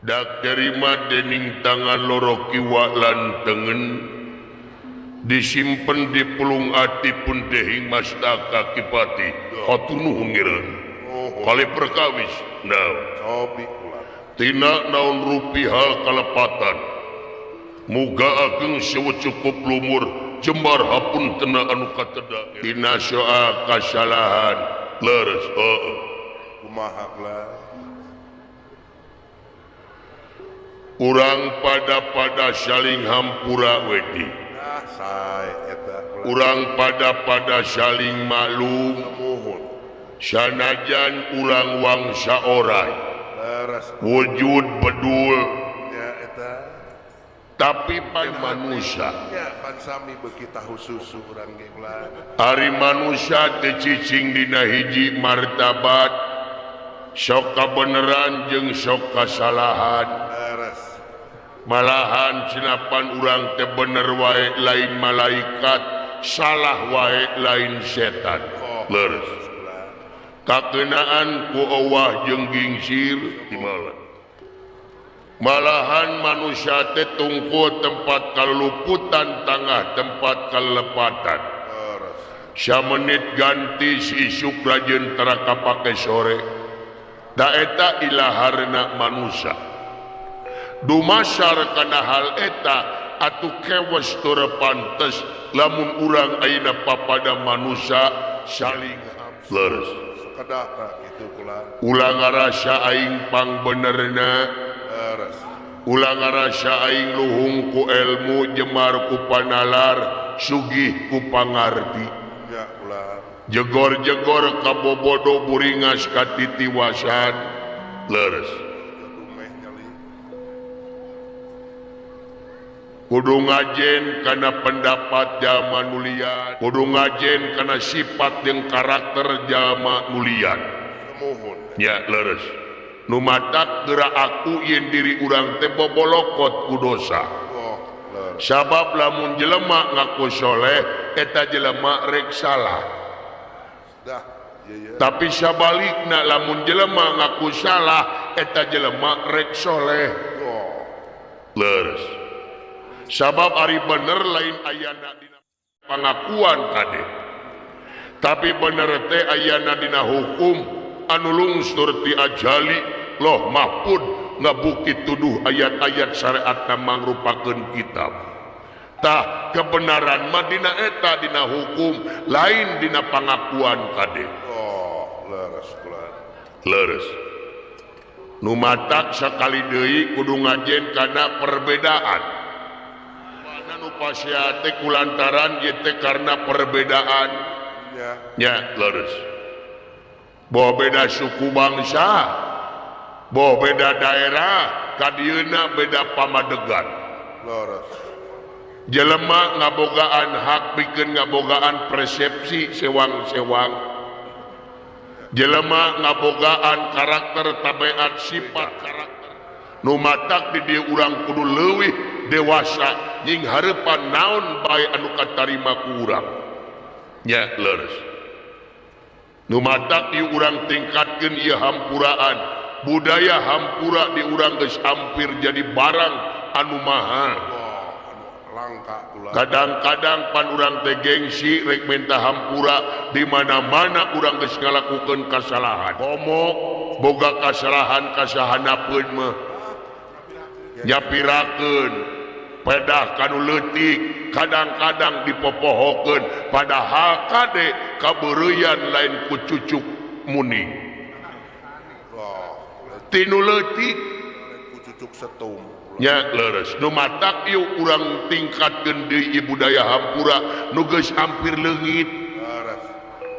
dak terima dening tangan loro kiwa lan tengen disimpen di pulung ati pun dehing mastaka kipati hatur nuhun ngireun kali perkawis tina naon rupiah kalepatan muga ageng sewe cukup lumur jembar hapun tena anu kateda tina soal kasalahan leres kumaha urang pada saling hampura wedi urang pada saling maklum sanajan urang wangsa orai wujud bedul tapi pada manusia hari manusia tecicing dina hiji martabat sok kabeneran jeung sok kasalahan malahan sinapan urang teh bener wae lain malaikat salah wae lain setan leres kakenaan ku Allah jeung gingsir malahan manusia teh tungku tempat kaluluputan tengah tempat kalepatan samenit ganti si isuk rajin tara kapake sore da eta ilaharna manusia dumasar kana hal eta atuh kewes tur pantes lamun urang ayeuna papada manusia saling leres ulang rasa aing pang benerna ulang rasa aing luhung ku ilmu jemar ku panalar sugih ku pangarti jegor-jegor kabobodo buringas katitiwasan leres kudu ngajen kana pendapat jalma nulian kudu ngajen kana sifat jeung karakter jalma nulian ya leres nu matak geura aku yen diri urang teh bobolokot ku dosa sabab lamun jelema ngaku soleh eta jelema rek salah tapi sabalikna lamun jelema ngaku salah eta jelema rek soleh leres sabab ari bener lain ayana dina pangakuan kade tapi bener teh ayana dina hukum anu lungsur ti ajali loh mahpud ngabukti tuduh ayat-ayat syariat mangrupakeun kitab tah kebenaran mah dina eta dina hukum lain dina pangakuan kade leres nu matak sakali deui kudu ngajen kana perbedaan nu pasya teh kulantaran ieu teh karena perbedaan nya leres boh beda suku bangsa boh beda daerah kadieuna beda pamadegan leres jelema ngabogaan hak pikeun ngabogaan persepsi sewang-sewang jelema ngabogaan karakter tabiat sifat karakter nu matak di dieu urang kudu leuwih dewasa jeung hareupan naon bae anu katarima ku urang nya leres nu matak di urang tingkatkeun ieu hampuraan budaya hampura di urang geus hampir jadi barang anu mahal kadang-kadang pan urang teh gengsi rek minta hampura di mana-mana urang geus ngalakukeun kasalahan komo boga kasalahan kasahanapeun mah nyapirakeun pedah kanu leutik kadang-kadang dipopohokeun padahal kade kabeureuyan lain ku cucuk muning tinu leutik ku cucuk setung nya leres nu matak ieu urang tingkatkeun deui budaya hampura nu geus hampir leungit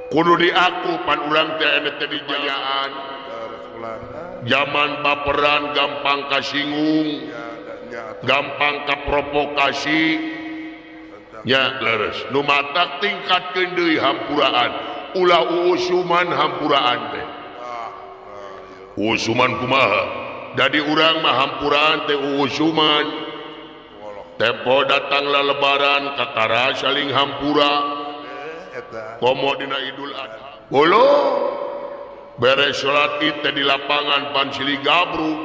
kudu diaku pan urang teh ene teh dijayaan zaman baperan gampang kasinggung gampang kaprovokasi nya leres nu matak tingkatkeun deui hampuraan ulah uusuman hampuraan teh uusuman kumaha jadi urang mah hampuraan teh uusuman tempo datanglah lebaran kakara saling hampura komo dina Idul Adha bolo beres salat id teh di lapangan pan silih gabruk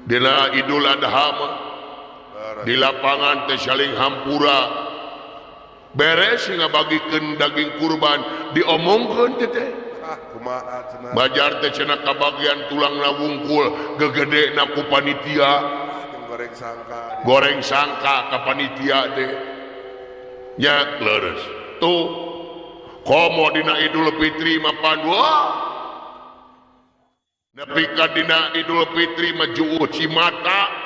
dina Idul Adha mah di lapangan teh saling hampura beres ngabagikeun daging kurban diomongkeun teh kumaha cenah bajar teh cenah kabagian tulangna wungkul gegedena ku panitia goreng sangka ka panitia teh nya leres tuh komo dina Idul Fitri mah padua nepi ka dina Idul Fitri mah juuh Cimata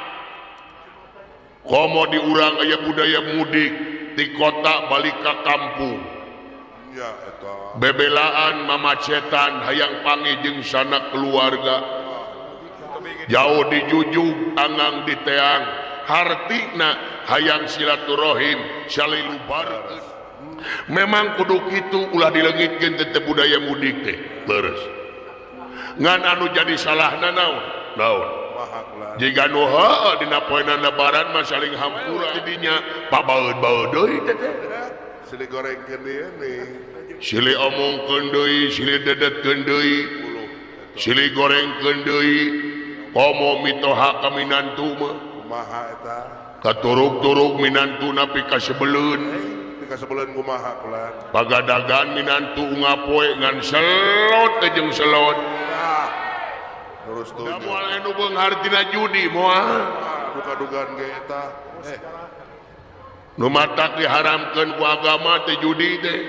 komo di urang aya budaya mudik di kota balik ka kampung ya eta bebelaan mamacetan hayang pangi jeung sanak keluarga jauh dijujug angang di teang hartina hayang silaturahim salilubarkeun memang kudu kitu ulah dileungitkeun teh budaya mudik teh leres ngan anu jadi salahna naon kumaha kulan jika nu heueuh dina poenan lebaran mah saling hampura dinya pabaeud-baeud deui teh silih gorengkeun deui nih silih omongkeun deui silih dedetkeun deui silih gorengkeun deui komo mitoha ka minantu mah kumaha eta katurug-turug minantu napi ka sebeleun tika sebeleun kumaha kulan pagadagan minantu ngapoe ngan selot teh jeung selot terus tuh da moal anu beunghar tina judi moal duga-dugaan ge eta nu matak diharamkeun ku agama teh judi teh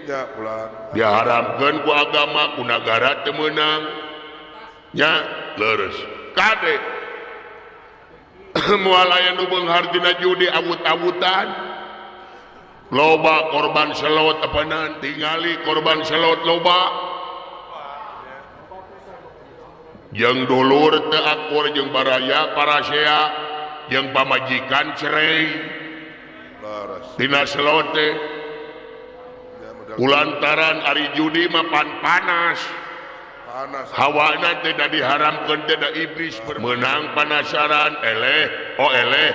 ya kulan diharamkeun ku agama ku nagara teu meunang nya leres kade moal aya nu beunghar tina judi awut-awutan loba korban selot apanan tingali korban selot loba jeung dulur teu akur jeung baraya parasea jeung pamajikan cerai laras tina selot teh kulantaran ari judi mah panas panas hawana teh da diharamkeun teh da iblis menang panasaran eleh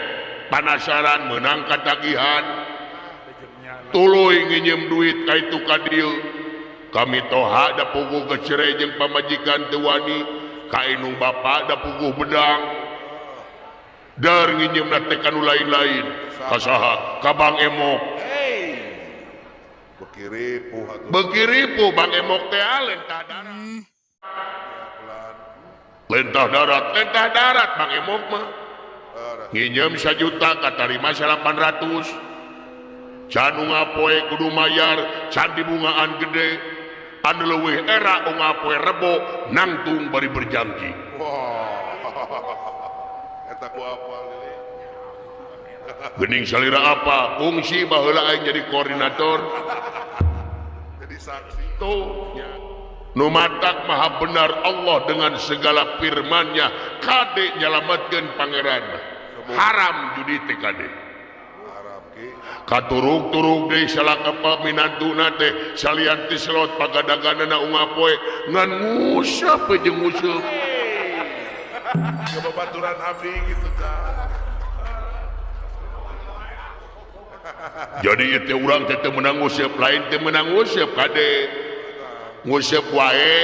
panasaran menang katagihan tuluy nginjem duit ka itu ka dieu kami toha da puguh cerai jeung pamajikan teu wani ka inung bapa da puguh bedang dar nginjemna teh kanu lain-lain ka saha ka Bang Emok bekiripuh atuh bekiripu Bang Emok teh lentah darat Bang Emok mah nginjem 1 juta katarima 800 can ngapoe kudu mayar can dibungaan gede anu leuwih era ngapoe rebo nangtung bari berjanji wah eta ku apa lili geuning salira apa fungsi baheula aing jadi koordinator jadi saksi tuh nu matak maha benar Allah dengan segala firman-Nya kade nyalametkeun pangeran haram judi teh kade Arab ki katurug-turug deui salakapa minantuna teh salian ti selot pagadaganana ungapoe ngan nguseup jeung nguseup kebabaturan abdi gitu kan jadi itu urang teh teu meunang nguseup lain teu meunang nguseup kade nguseup wae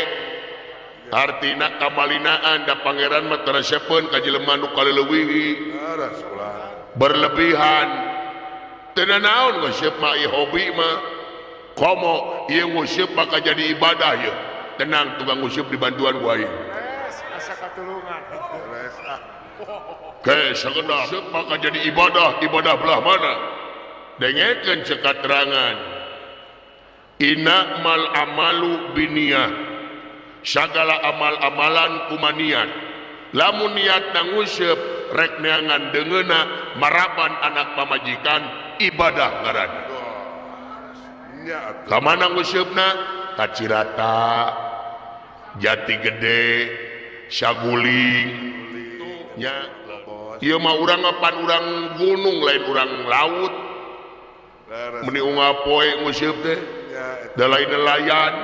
artina kamalinaan da pangeran mah teresepeun ka jelema nu kaleuwih laras kulan berlebihan teu naon nguseup mah ieu hobi mah komo ieu nguseup maka jadi ibadah ye tenang tukang nguseup di bantuan ku aing asa katulungan beres ke sakedah nguseup maka jadi ibadah belah mana dengekeun ceuk katerangan innamal amalu biniyah sagala amal-amalan kumaniat lamun niat nguseup rek neangan deungeuna maraban anak pamajikan ibadah ngaranna nya atuh ka mana nguseupeuna ka Cirata Jati Gede Saguling nya ieu mah urang pan urang gunung lain urang laut laras meni ungapoe nguseup teh nya da lain nelayan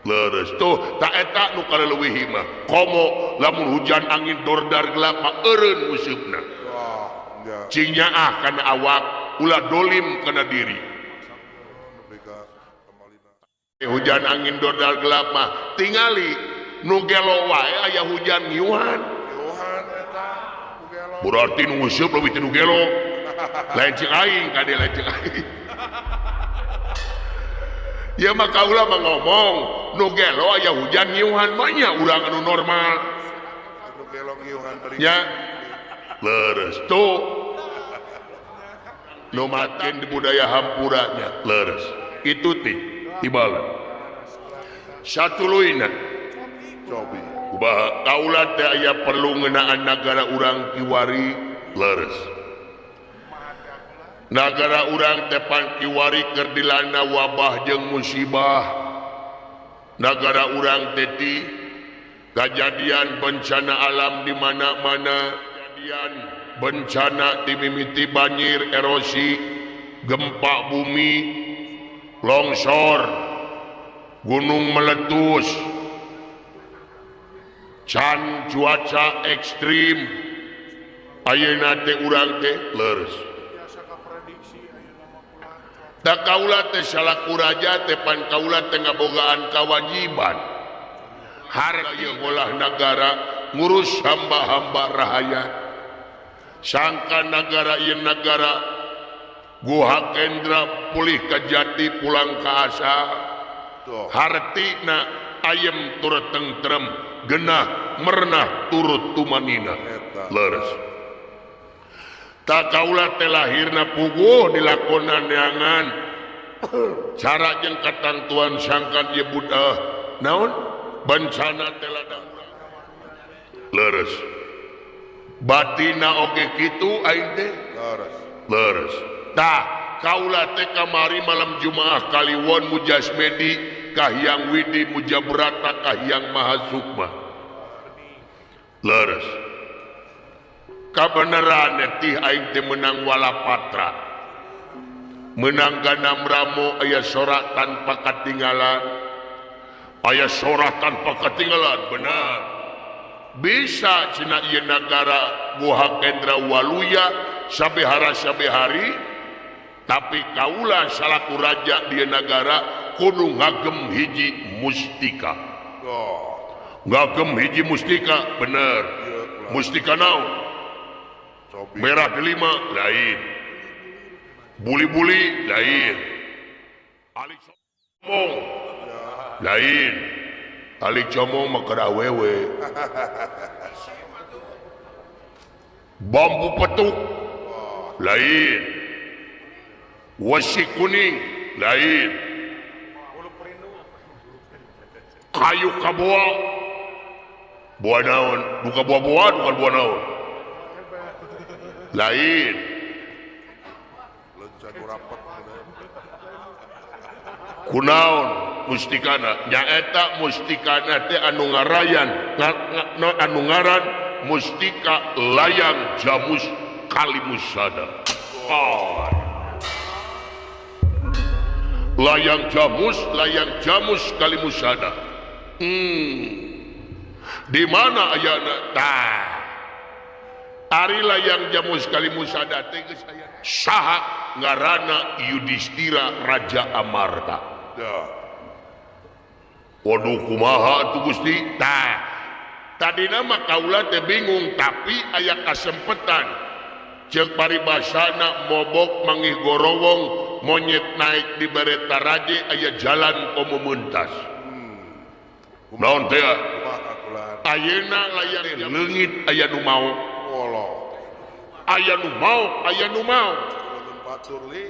leres tuh tak eta nu kaleuwih mah komo lamun hujan angin dordar gelap mah eureun nguseupeuna wah nya cing nyaah kana awak ulah dolim kana diri mereka kamalina hujan angin dordar gelap mah tingali nu gelo wae aya hujan ngiuhan Yohan berarti nu ngeusup leuwih ti nu gelo lain cing aing kade lain cing aing ya mah kaula mah ngomong nu gelo aya hujan ngiuhan mah nya urang anu normal Anu gelong iuhan teri. nya leres tuh nu makin di budaya hampuranya leres itu tibalan satuluina Cobi. kumaha kaula teh aya perlu ngeunaan nagara urang kiwari leres nagara urang teh pan kiwari keur dilanda wabah jeung musibah nagara urang teh ti kajadian bencana alam di mana-mana kejadian bencana di mimiti banjir erosi gempa bumi longsor gunung meletus can cuaca ekstrim ayeuna teh urang teh leres da kaula teh salaku raja teh pan kaula teh ngabogaan kawajiban harta ieu ngolah nagara ngurus hamba-hamba rakyat sangka negara ieu negara guha kendra pulih ka jati pulang ka asal Tuh. hartina ayem turut tentrem genah merenah turut tumanina Eta. leres tak kaula teh lahirna puguh dilakonan neangan cara jeung katantuan sangkan ieu budah naon bencana teh ladang leres batina oge kitu aing teh Laras. leres tah kaula teh kamari malam Jumaah Kaliwon Mujasmedi Kahyang Widi Mujabrata Kahyang Mahasukma leres kabeneran tih aing teh menang walapatra menang ganam ramo aya sorak tanpa katinggalan aya sorak tanpa katinggalan benar bisa cina ieu nagara guha kendra waluya sabehara-sabehari tapi kaula salaku raja di negara kudu ngagem hiji mustika Oh. ngagem hiji mustika bener Iya, ulah. mustika naon Cobi. merah delima lain buli-buli lain alik comong lain alik comong mah keur awewe bambu petuk lain wasi kuning lain kayu kaboa buah naon bukan buah-buahan bukan buah naon lain Lencan rapet. kunaon mustikana nyaeta mustikana teh anu ngarayan anu ngaran mustika layang jamus kalimusada layang jamus kalimusada di mana ayana tah ari layang jamus kalimusada teh geus aya saha ngaranna Yudhistira Raja Amarta. Ya. Waduh kumaha atuh Gusti? Tah, tadina mah kaula teh bingung tapi aya kasempetan. Ceuk paribasana mobok manggih gorowong monyet naik di bereta raje aya jalan komo muntas. Naon teh? Kumaha kulan. Ayeuna layang leungit aya nu mau. Wolo. Aya nu mau, aya nu mau. Kulan batur li.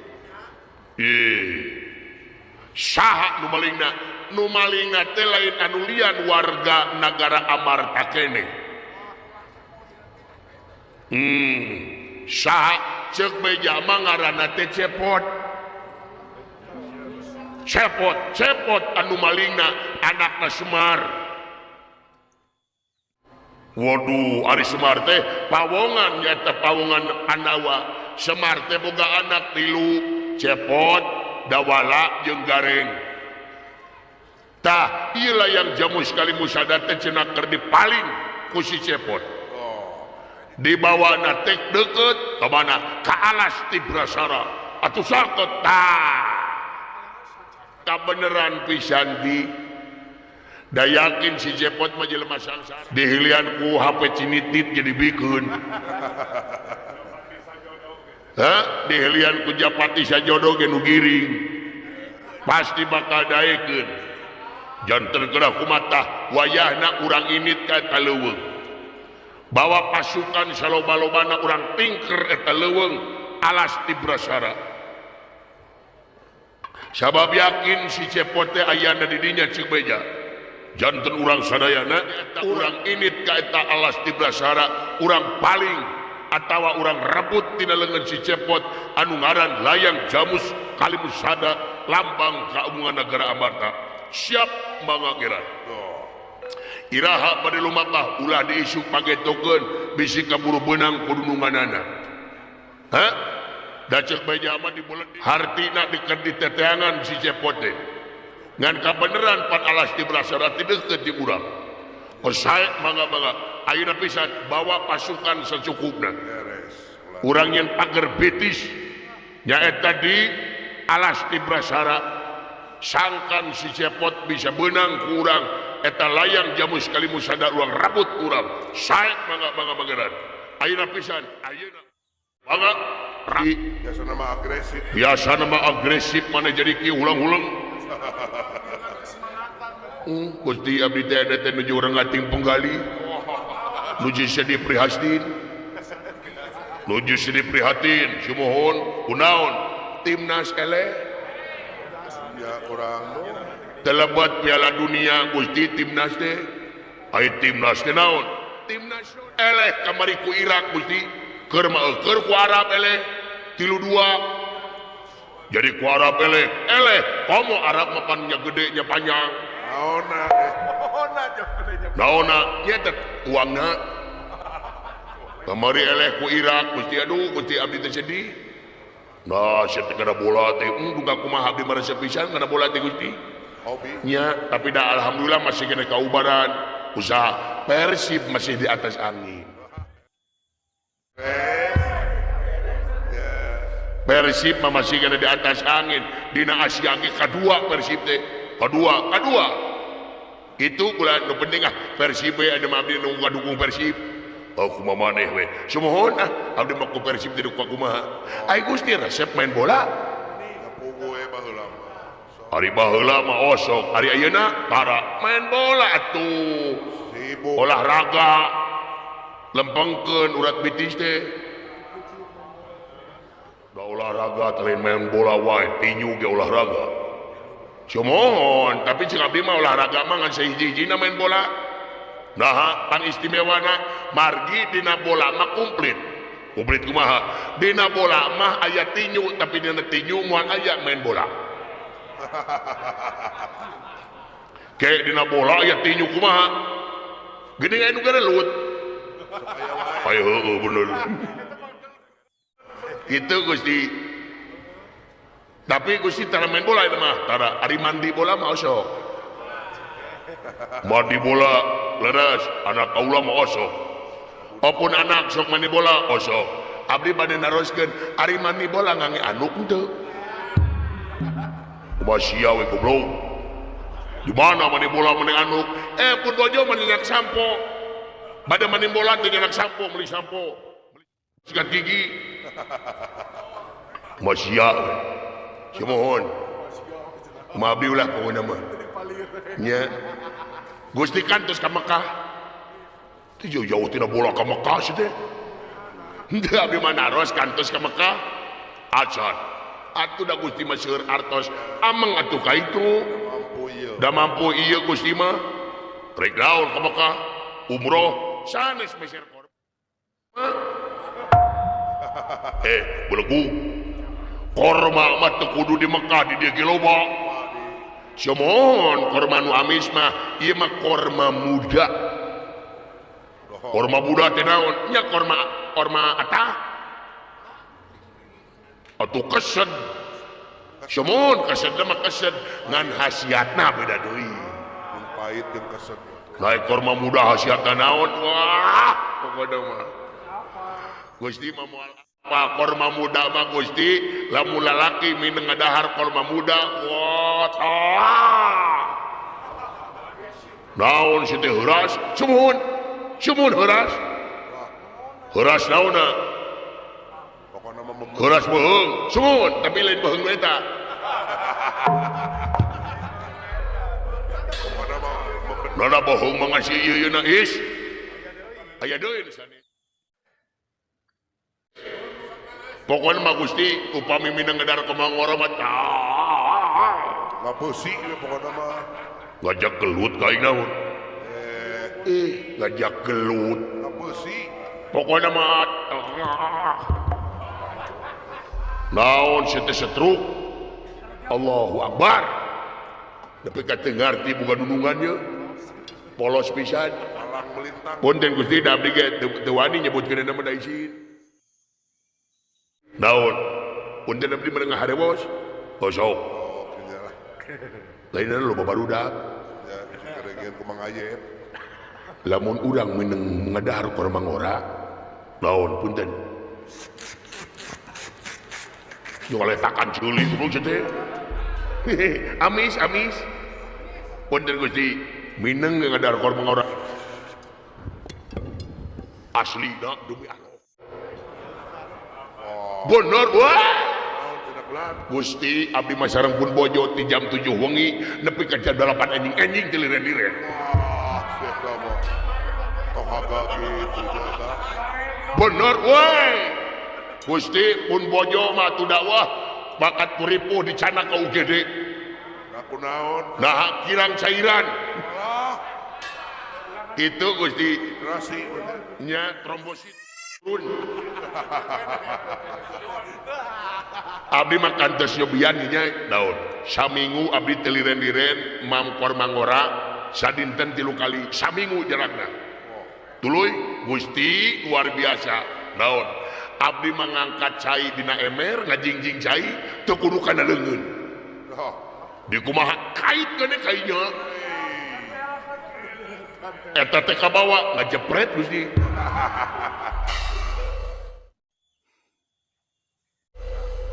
Saha nu malingna? Nu malingna teh lain anu lian warga negara Amarta kene. Saha ceuk beja mah ngaranna teh cepot. Cepot anu malingna anakna Semar. Waduh, ari Semar teh pawongan nyaeta pawongan Anawa. Semar teh boga anak 3, Cepot, Dawala jeung Gareng. Tah, ieu layang jamus kalimusada teh cenah keur dipaling ku si Cepot. Dibawana teh deukeut ka mana? Ka alas Tibrasara. Atuh sakeut tah. Kabeneran pisan di Da yakin si Cepot mah jelema sangsara. Dihilian ku HP cinitit jadi bikeun. Dihilian ku Japati sajodo ge nu giring. Pasti bakal daekeun. Janten geura kumatah wayahna urang init ka eta leuweung. Bawa pasukan saloba-lobana urang tingker eta leuweung alas ti Brasara. Sabab yakin si Cepot teh ayana di dinya ceuk beja. Janten urang sadayana eta urang init ka eta alas ti Brasara urang paling atawa urang rebut tina leungeun si Cepot anu ngaran Layang Jamus Kalimusada lambang kaungan negara Amarta. Siap mangageran. Iraha bade lumatah ulah diisu pagetokeun bisi kaburu beunang kudununganana. Da ceuk beja mah dibulet hartina dikeun di teteangan si Cepot teh. Ngan kabeneran pan alas di Brasara ti deukeut di urang. Sae mangga-mangga ayeuna pisan bawa pasukan secukupna. Urang yang pager betis nyaeta di alas di Brasara sangkan si Cepot bisa benang ku urang eta Layang Jamus Kalimusada urang rabut urang. Sae mangga-mangga mageran. Ayeuna pisan ayeuna mangga Biasana mah agresif. biasana mah agresif mana jadi kieu ulang-ulang. Gusti abdi teh ada teh nuju urang ngating penggali. Nuju sedih prihatin. Nuju sedih prihatin, sumohon kunaon timnas eleh. Ya orang Telebat Piala Dunia Gusti timnas teh. Ai timnas teh naon? Timnas eleh kamari ku Irak Gusti. Keur keur ku Arab eleh 3-2. Jadi ku Arab eleh komo Arab mah pan nya gede nya panjang. Naona nya teh uangna. Kamari eleh ku Irak Gusti aduh Gusti abdi teh sedih. Nah, saya teh kana bola teh duka kumaha abdi marasa pisan kana bola teh Gusti. hobi. Nya, tapi dah alhamdulillah masih kena kaubaran. Usaha Persib masih di atas angin. Persib masih kena di atas angin. Dina Asia ge kadua Persib teh. Kadua. Itu kula nu penting Persib we anu abdi nu ngadukung Persib. Oh kumaha maneh we. Sumohon abdi mah ku Persib ti dukung kumaha. Ai Gusti resep main bola. Pugu baheula mah. Ari baheula mah osok, ari ayeuna tara main bola atuh. Sibuk. Olahraga lempengkeun urat bitis teh. Da olahraga telain main bola wae, tinju ge olahraga. Cumohon, tapi cing abdi mah olahraga mah ngan sahiji-hijina main bola. Nah, pan istimewana margi dina bola mah komplit. Komplit kumaha? Dina bola mah aya tinju, tapi dina tinju moal aya main bola. Kayak dina bola aya tinju kumaha? Geuning aya nu garelut. Ayo heueuh bener. Gitu Gusti. Tapi Gusti tara main bola itu mah, tara ari mandi bola mah osok. Mandi bola leres, anak kaula mah osok. Apun anak sok mandi bola osok. Abdi bade naroskeun ari mandi bola ngange anuk henteu. Kumaha we goblok. Di mana mandi bola mani anuk? Pun dojo mani nyak sampo. Bade mandi bola teh nyak sampo, meuli sampo. Sikat gigi. Masya we. Sumohon. Kumaha abdi ulah pokona mah. Nya. Gusti kantos ka Mekah. Teu jauh tina bola ka Mekah sih teh. Henteu abdi mah naros kantos ka Mekah. Acan. Atuh da Gusti mah seueur artos ameng atuh ka itu. Da mampu ieu Gusti mah. Rek daun ka Mekah. Umroh sanes meser korban. Belegu. Korma mah teu kudu di Mekah di dieu ge loba. Cuman korma nu amis mah ieu mah korma muda. Korma muda teh naon? Nya korma atah. Atuh kesed. Cuman kesed mah kesed ngan hasiatna beda deui. Mun pahit jeung kesed. Lain korma muda hasiatna naon? Wah, pokona mah. Gusti mah moal apa korma muda mah Gusti lamun lalaki mineng ngadahar korma muda. Wah, Naon si teh heuras? Sumuhun. Sumuhun heuras. Heuras naonna? Pokoknya mah Heuras beheung. Sumuhun, tapi lain beheung we eta. pokoknya mah Nana bohong mangasi ieu na is. Aya deui nu sani. Pokona mah Gusti upami minang ngedar komangora mah ngapeusi we pokoknya mah ngajak gelut ka aing naon. Ngajak gelut. ngapeusi Pokona mah naon si teh setruk. Allahu Akbar. Tapi kate ngarti boga nunungannya. Polos pisan. malang melintang Punten Gusti da abdi ge teu wani nyebutkeun nama da izin. Naon? Punten abdi menengah harewos. Oh sok. oh iyalah Lainna loba barudak. ya si kerengian ku Mang Ayep Lamun urang meneng ngadahar ka mangora. Naon punten? Nyoletakan ceuli kudu teh. Amis. Punten Gusti, mineng ngadahar ka mangora. Asli nak demi Allah. Bener wah. naon tidak belan Gusti abdi mah sareng pun bojo ti jam 7 wengi nepi ka jam 8 anjing teh liren-liren. wah siapa mah toh agak gitu eta Bener weh. Gusti pun bojo mah tu dakwah bakat kuripuh di cana ka UGD. aku naon Nah kirang cairan. ah Itu Gusti hidrasi bener nya trombosit turun. Abdi mah kantos nyobian nya daun. Saminggu abdi teu liren-liren mamkor mangora sadinten 3 kali saminggu jarakna. Tuluy Gusti luar biasa. Naon? Abdi mangangkat cai dina emer ngajingjing cai teu kudu kana leungeun. oh Di kumaha kait kana kainya. Eta teh kabawa ngajepret Gusti.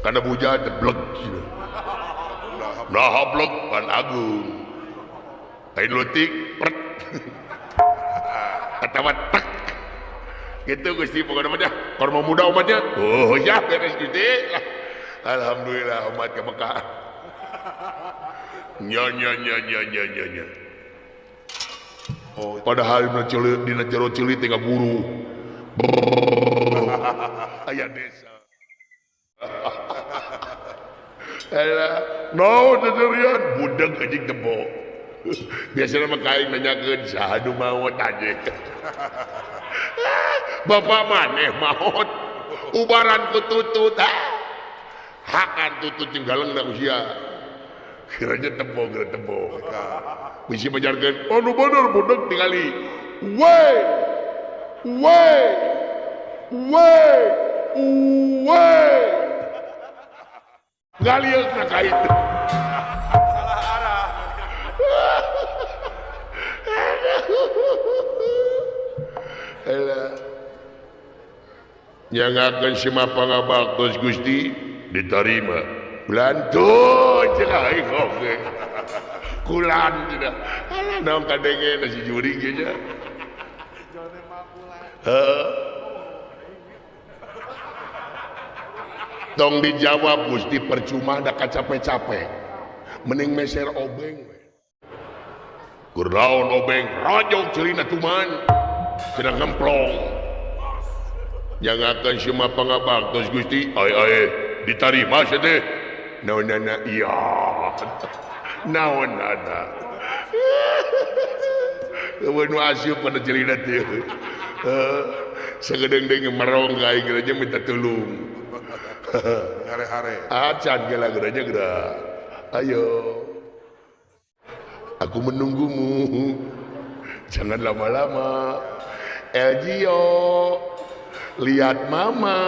Kana buja deblek. Nah hablek pan agung. Lain lutik pret. Katawa tek. Gitu Gusti pokoknya mah dah. Korma muda umatnya. Oh ya beres Gusti. Alhamdulillah umat ke Mekah. Nya. oh Padahal dina jero ceuli teh buru. Aya desa. Alah, no dederian budeg anjing tebo. Biasanya mah kain nanyakeun saha nu maot aja. Bapak maneh maot. Ubaran ku tutut. Hakan tutut tinggaleng da usia. Kiranya tebo. Bisi majarkeun, anu bener budeg tingali. Weh. Ngalieur na kait. Elah. Nyangakeun si mapangabaktos Gusti diterima. Belanto cek aing oge. Kulan cenah. Alah naon kadenge nasi juring ge nya. Heeh. Tong dijawab Gusti percuma da capek-capek. Mending meser obeng we. Kurnaon obeng rojok ceulina tuman. Cenah ngemplong. Nyangakeun si mapangabaktos Gusti, ae ditarima sia teh. Naonana iya. Naonana. Eueun nu asup pada ceulina teh. Sagedeng-deng merong ka aing geus minta tulung. hare-hare Acan gela-gelanya gerak. Ayo. Aku menunggumu. Jangan lama-lama. Elgio. Lihat mama.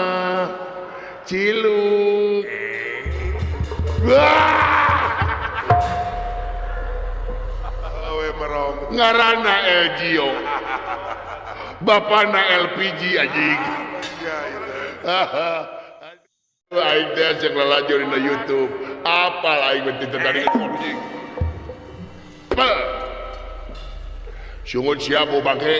Ciluk. Wah! awe merong Ngarana Elgio. Bapana LPG anjing. ya itu Aing teh cek lalajur dina YouTube. Apal aing mah teu tadi anjing. Sungut siap mau bangke.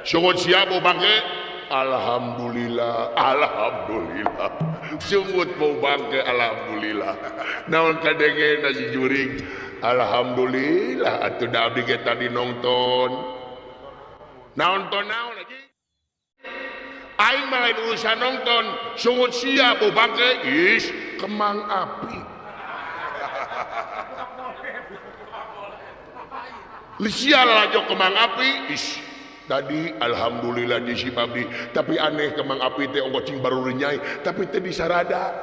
Sungut siap mau bangke. Alhamdulillah, alhamdulillah. Sungut mau bangke, alhamdulillah. Naon kadenge nasi juring. Alhamdulillah, atuh da abdi ge tadi nonton. Naon lagi? Aing mah lain urusan nonton. Sungut siap mau bangke, is kembang api. Lisial aja kembang api, is. Tadi alhamdulillah di si abdi, tapi aneh kembang api teh ongko cing baru renyai, tapi teh di sarada.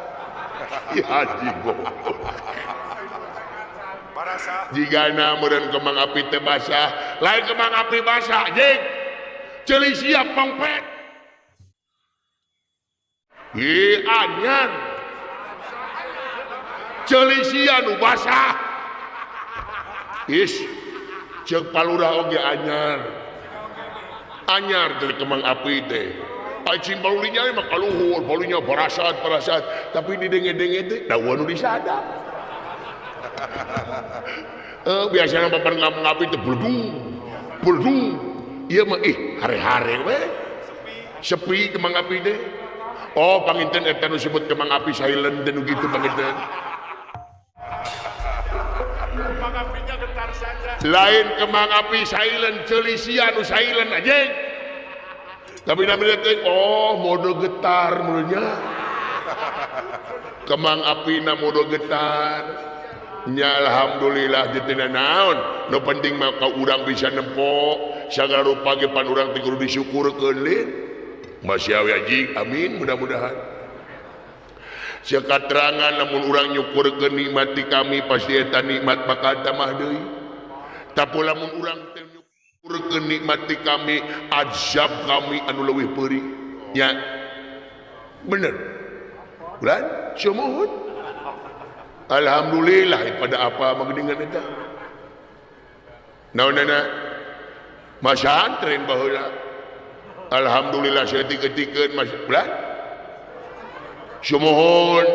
Ya jigo. Jigana meureun kembang api teh basah, lain kembang api basah, jing. Ceuli siap pongpet. Anyar. Ceuli siap nu basah. Is ceuk palurah oge anyar. Anyar dari kembang api teh. Cing balulinya mah kaluhur, balulinya parasat, tapi di denge-denge teh daun nu disadap. Biasanya papan kembang api teh buldu. Ieu mah hare-hare we. Sepi kembang api teh. Oh, panginten eta nu disebut kembang api silent teh nu kitu panginten. Kembang apinya getar saja. Lain kembang api silent, ceuli sia nu silent aja. Tapi nabi teh mode getar mulanya. Kembang api na mode getar. Nya alhamdulillah ditena naon. Nu penting mah ka urang bisa nempo sagala rupa ge pan urang teh kudu disyukurkeun lin. Masih awe anjing, amin mudah-mudahan. Sekaterangan namun urang nyukurkeun nikmat di kami pasti eta nikmat bakal tambah deui. Tapi lamun urang teu nyukurkeun nikmat di kami, azab kami anu leuwih peuri. Ya. Bener. Bulan syumuhun. Alhamdulillah pada apa magedingan eta. Naonana? Masantren baheula. Alhamdulillah saya tiketikeun mas bulan. Syumuhun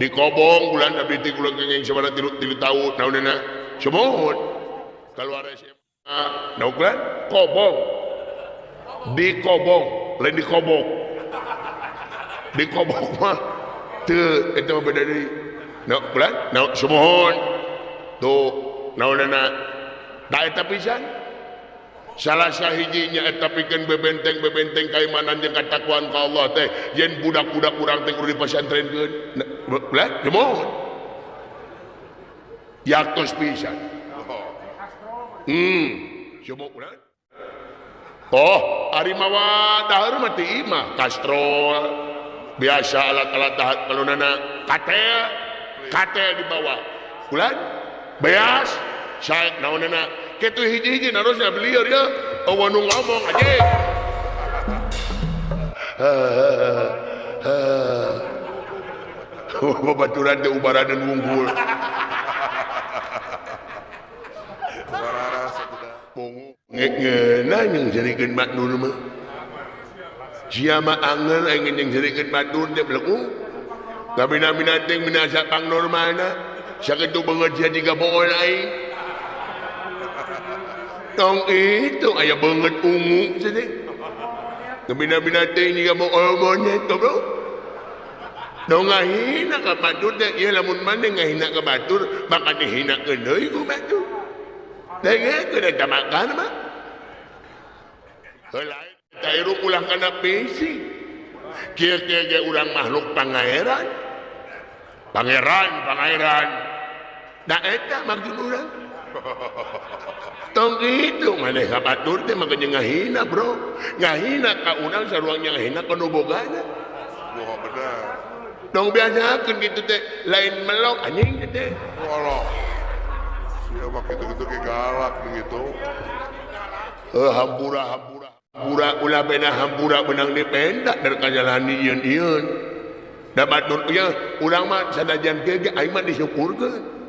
dikobong bulan abdi teh kula kenging sabaraha 3 tahun naonana. Syumuhun. Keluar SMA naukeun kobong. Dikobong, lain dikobok. Dikobok mah teu eta mah beda deui. Bulan, syumuhun. Tuh naonana da eta pisan. Salah sahijinya eta pikeun bebenteng kaimanan jeung katakwaan ka Allah teh yen budak-budak urang teh kudu dipasantrenkeun. Bulan, syumuhun. Yaktos pisan. Syumuhun. Ari mawa dahar mah teu imah, kastrol. Biasa alat-alat tahat kalunana katel dibawa. Bulan, beas, saek naonana. Kitu hiji-hiji harusnya beliau ya. Awan nu ngomong aja. Babaturan teh ubaradan wunggul. Ngeunah yang jarikeun matdur mah. Sia mah angel ingin yang jarikeun matdur teh beleu. Kabina-bina teh minasa pang normalna. Sakitu beungeut jadi gabool aing. Tong itu aya banget ungu saja. Kabina-bina teh ini gabool monyet to bro. Dong ngahina ka batur teh ieu lamun mande ngahina ka batur bakal dihinakeun deui ku batur. Denge kudu makan mah. Heula tairu ulah kana bisi. Kieu-kieu ge urang makhluk pangeran. Pangeran. Da eta maksud urang. Tong itu maneh ka batur teh maka ngahina bro. Ngahina ka urang saruangnya ngahina ka nu bogana. Wah benar. Dong biasakeun kitu teh lain melok anjing teh. Walah. Siapa gitu-gitu kayak galak gitu. Hampura ulah bena hampura benang dipendak dari kajalan ieun. Da batur nya urang mah sanajan gege aing mah disyukurkeun.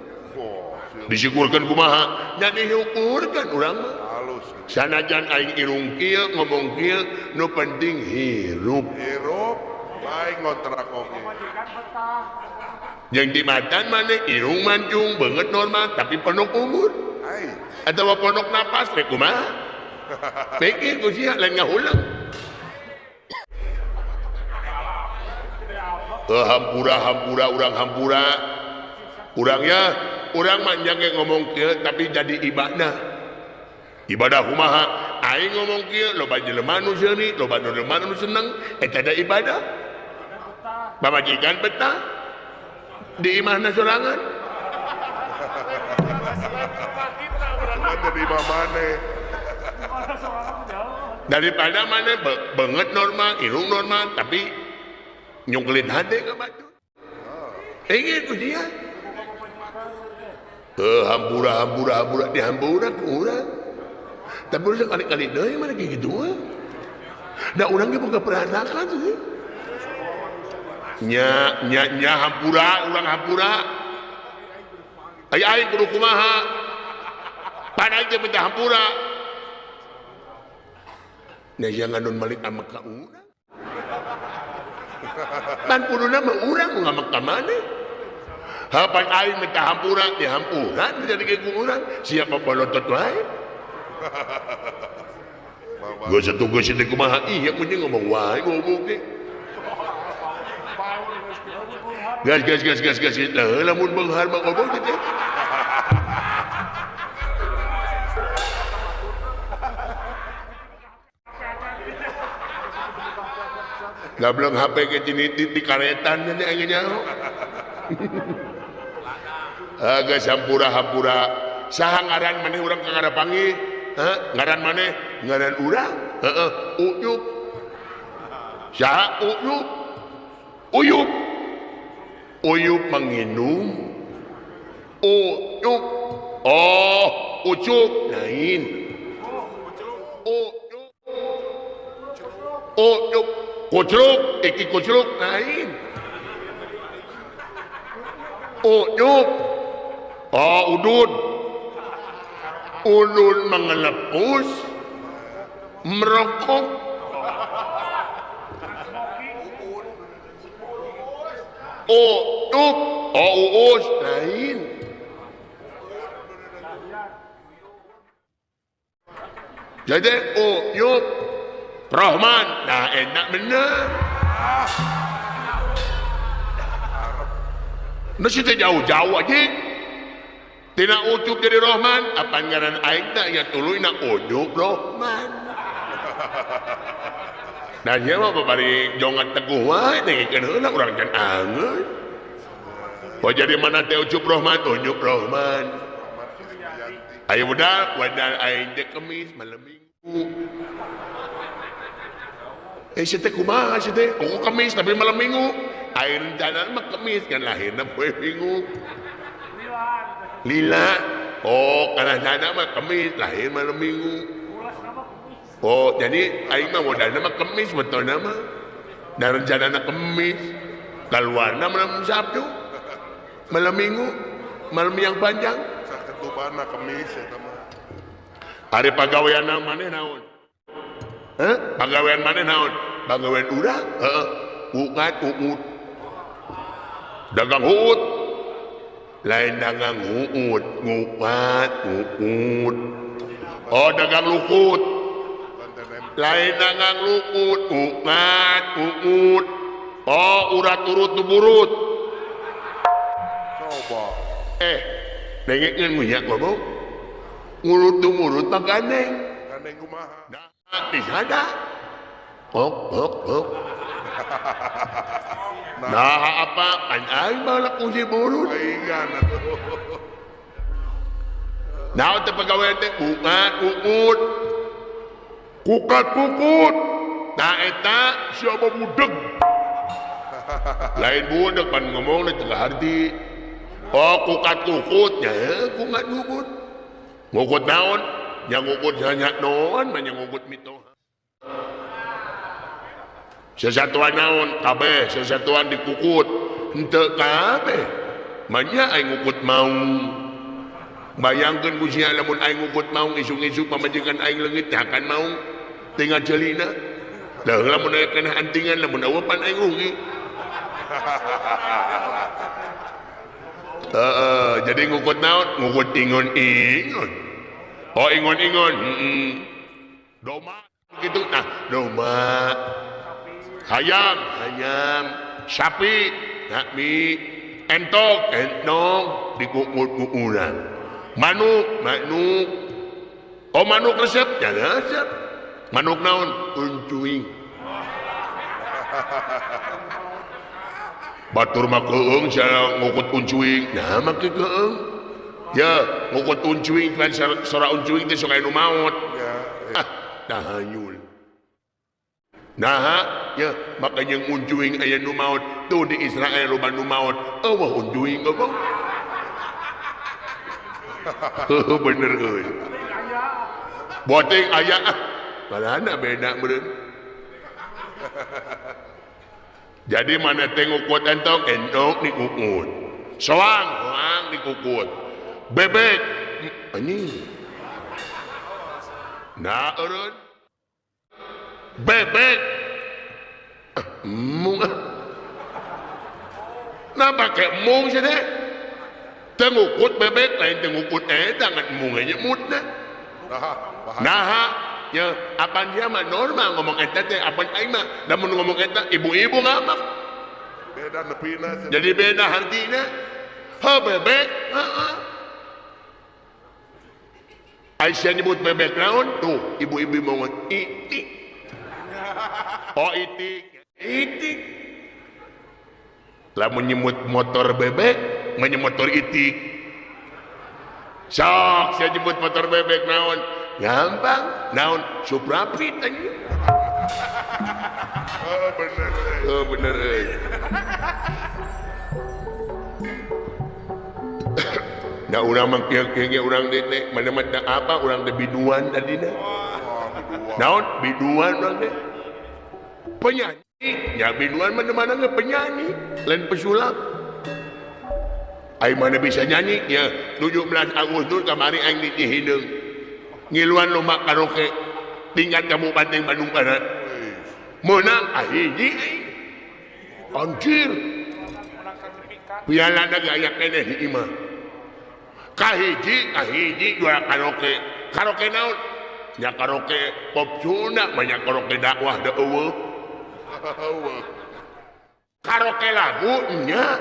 Disyukurkeun kumaha? Nya disyukurkeun urang mah. Halus. Sanajan aing irung kieu ngomong kieu nu penting hirup. Hirup aing ngontrak oge. Yang di matan mana irung mancung banget normal tapi penuh umur. Ay. Atau pondok napas teh kumaha? Pikir ku sia lain ngahulang. Hampura urang hampura. Urangnya urang manjang ngomong kieu tapi jadi ibadah kumaha? Aing ngomong kieu loba jelema nu seuni, loba jelema nu seneng, eta da ibadah. Pamajikan betah di imahna sorangan. Cuma jadi imam maneh. Daripada mana banget normal, irung normal, tapi nyungkelin hati ke batu. Gitu dia. Hampura dihampura ke urang. Tapi udah sekali-kali deh mana kayak gitu. Dah urangnya bukan peranakan sih. Nya hampura, urang hampura. Ay kudu kumaha. Panai teh minta hampura. Nah jangan nun balik amak ka urang. Pan kuduna mah urang ngamak ka maneh. Hapan aing minta hampura di hampuran jadi ke urang. Siapa palotot wae? Gua setuju sih kumaha iya mun ngomong wae ngomong ge. Gas. Lamun beunghar mah ngomong teh. Gablong HP ke tinitit di karetan nya aing nyaho. Aga sampura saha ngaran maneh urang ka ngarapangi? Ngaran maneh? Ngaran urang? Uyup. Saha uyup? Uyup menginum. Uyup. Oh, ucup lain. Uyup. Kucruk, iki kucruk lain. Uyup. Oh, udun mengelepus, merokok. Uyup. Oh, uus lain. Jadi uyup Rahman, nah enak bener. Nasi teh jauh-jauh aja. Tina ucup jadi Rahman, apa ngaran aing tak ya tuluy na uyup Rahman. Nah nya mah babari jongan teguh wae dengkeun heula urang can angeun. Oh jadi mana teh ucup Rahman, uyup Rahman. Ayo budal, wadal aing teh kemis malam minggu. Sete kumaha sete? Oh kemis tapi malam minggu. Air rencana mah kemis kan lahirna poe minggu. Lila. Oh kana rencana mah kemis lahir malam minggu. Oh jadi aing mah modalna mah kemis betulna mah. Dan rencanana kemis. Keluarna malam Sabtu. Malam minggu. Malam yang panjang. Saketubana kemis eta mah. Hari pagaweanna maneh naon? Pagawean maneh naon? Pagawean urang? Ukat uut. Dagang uut. Lain dagang uut, ngukat uut. Oh dagang lukut. Lain dagang lukut, ukat uut. Oh urat urut tuburut. Coba. Dengekeun munya ngomong. Ngurut tumurut mah gandeng. Gandeng kumaha? Di sana. Hok. Nah apa? Kan aing malah kunci burut. Paingan atuh. Nah teh pegawai teh ukat uut. Kukat kukut. Nah eta siapa budeg. Lain budeg pan ngomong teh tengah harti. Oh kukat kukut nya kukat kukut. Ngukut naon? Nya ngukut hanya naon mah nya ngukut mitoha. Sesatuan naon kabeh sesatuan dikukut henteu kabeh. Manya aing ngukut maung. Bayangkeun ku sia lamun aing ngukut maung isuk-isuk pamajikan aing leungit teh akan maung tinggal celina. Dah lamun aya kana antingan lamun awepan aing rugi. Jadi ngukut naon? Ngukut ingon-ingon. Oh ingon-ingon. Doma gitu. Nah, doma. Hayam, sapi, sapi, entok, dikukut-kukuran. Manuk. Oh manuk resep, jangan resep. Manuk naon, uncuing. Batur mah keung cara ngukut uncuing. Nah make keung. Ya, ngukut uncuing kan sora uncuing teh sok aya nu maot. Dah hanyul. Nah, ya makanya uncuing aya nu maot. Tuh di Israel loba nu maot. Eueuh uncuing apa? Bener euy. Boteng aya balana beda meureun. Jadi mana tengok entok dikukut. Soang dikukut. Bebek anjing. Nah eureun. Bebek. Mung. Nah pakai mung saja deh. Tengukut bebek lain tengukut tangan mung aja mutna. Nah, ya apan dia mah normal ngomong eta teh apan aing mah lamun ngomong eta ibu-ibu ngamak. Beda nepina. Jadi beda hartina. Ha bebek, Aisyah nyebut bebek naon tuh ibu-ibu mau itik. Oh itik. Lamun nyebut motor bebek, motor itik. Sok saya nyebut motor bebek naon? Gampang, naon Suprapit aja. Bener. Nah urang mah kieu urang teh mana apa urang teh biduan tadina. Naon biduan urang teh. Penyanyi, ya biduan mana-mana ge penyanyi, lain pesulap. Aing mana bisa nyanyi ya 17 Agustus kamari aing di Cihideung ngiluan lomba karaoke tingkat Kabupaten Bandung Barat menang hiji anjir piala gaya keneh di imah kahiji juara karaoke naon nya karaoke pop Sunda banyak karaoke dakwah da eueuh karaoke lagu nya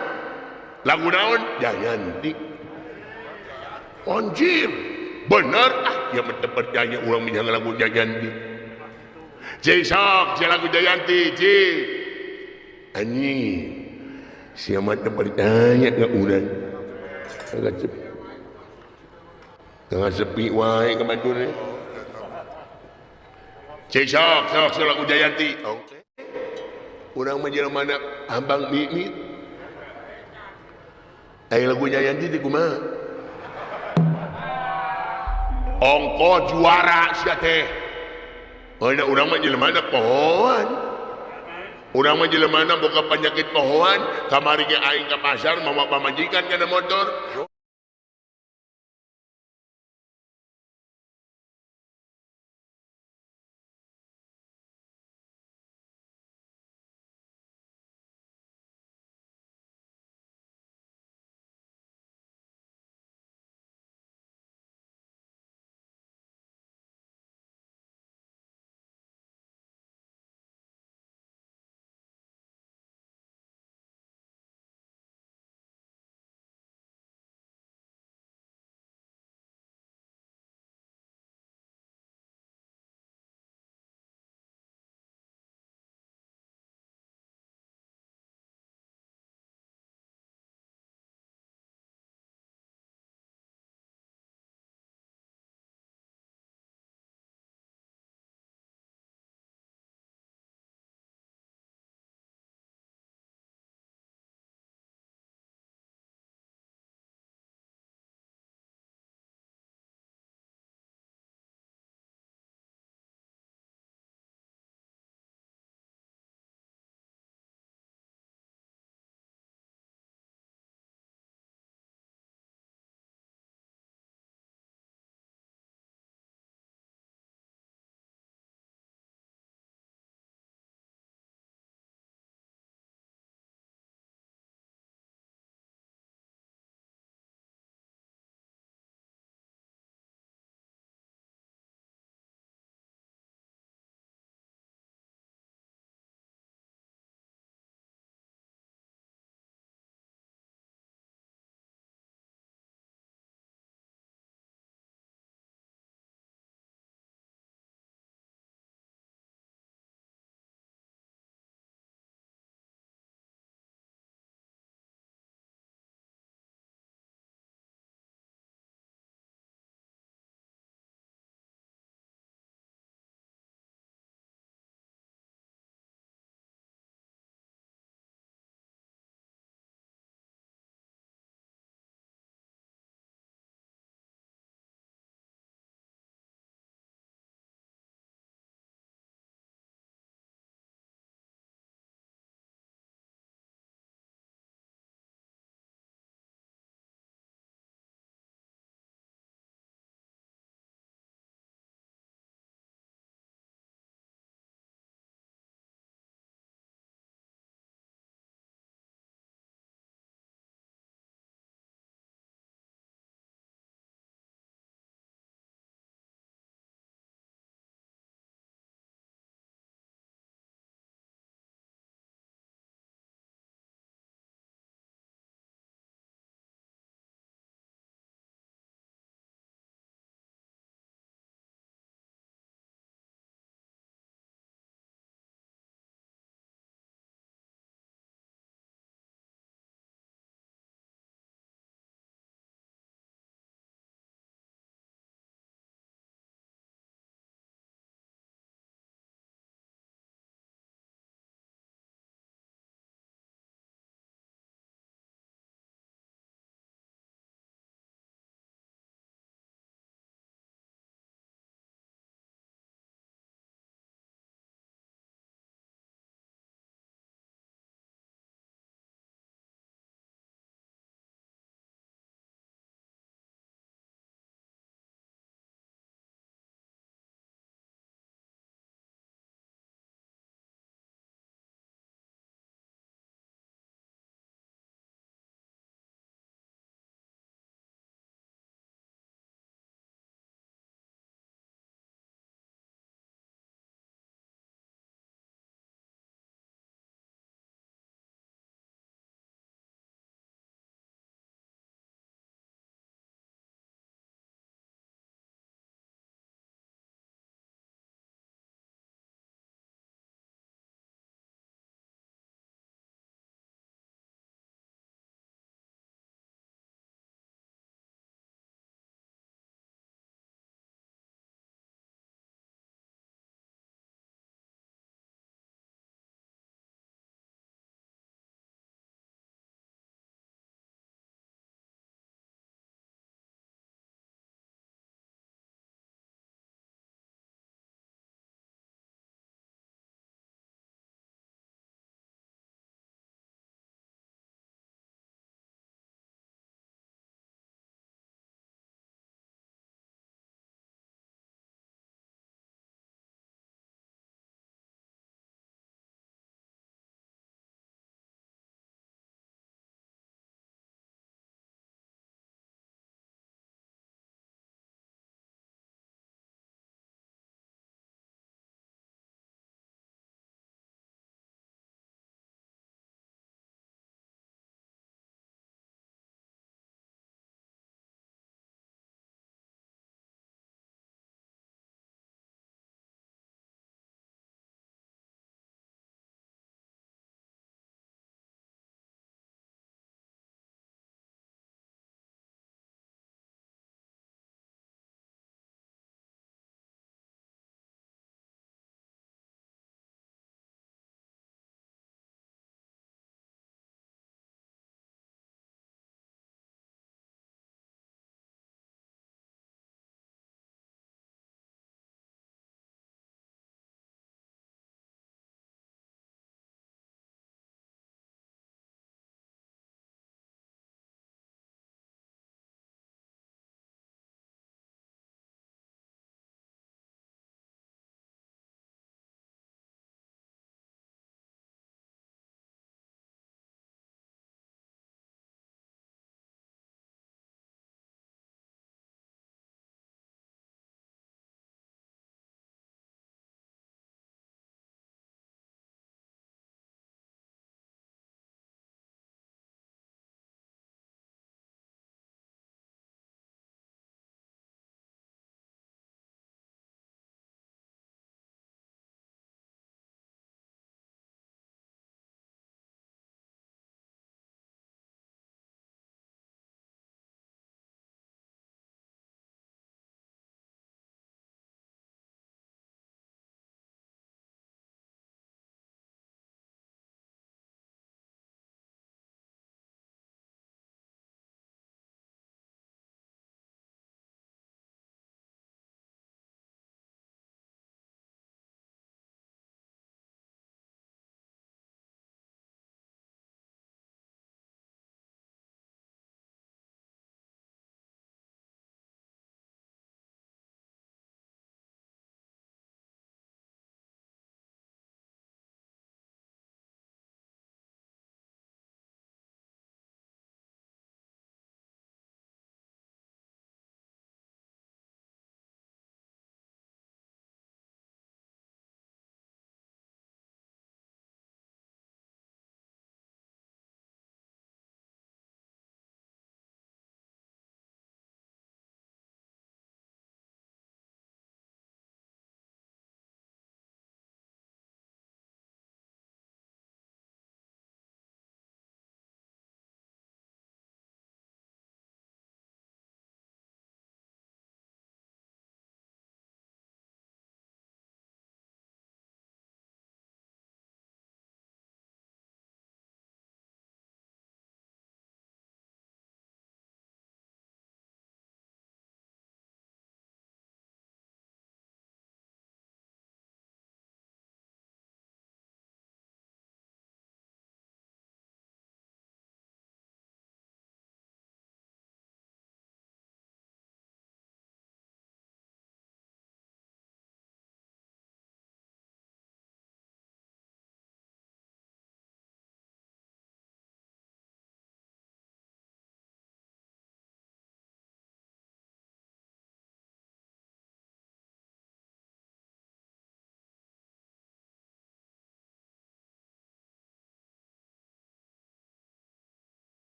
lagu naon Jayanti anjir bener ya mete percaya urang minjang lagu Jayanti sok lagu Jayanti anjing siapa teu percaya ka urang agak sepi wae ka batur sok lagu Jayanti oke urang mah jelema ambang mimit ayo lagu Jayanti di kumaha? Ongko juara sia teh. Urang mah jelemana pohoan. Urang mah jelemana boga penyakit pohoan, kamari ge aing ka pasar mawa pamajikan kana motor.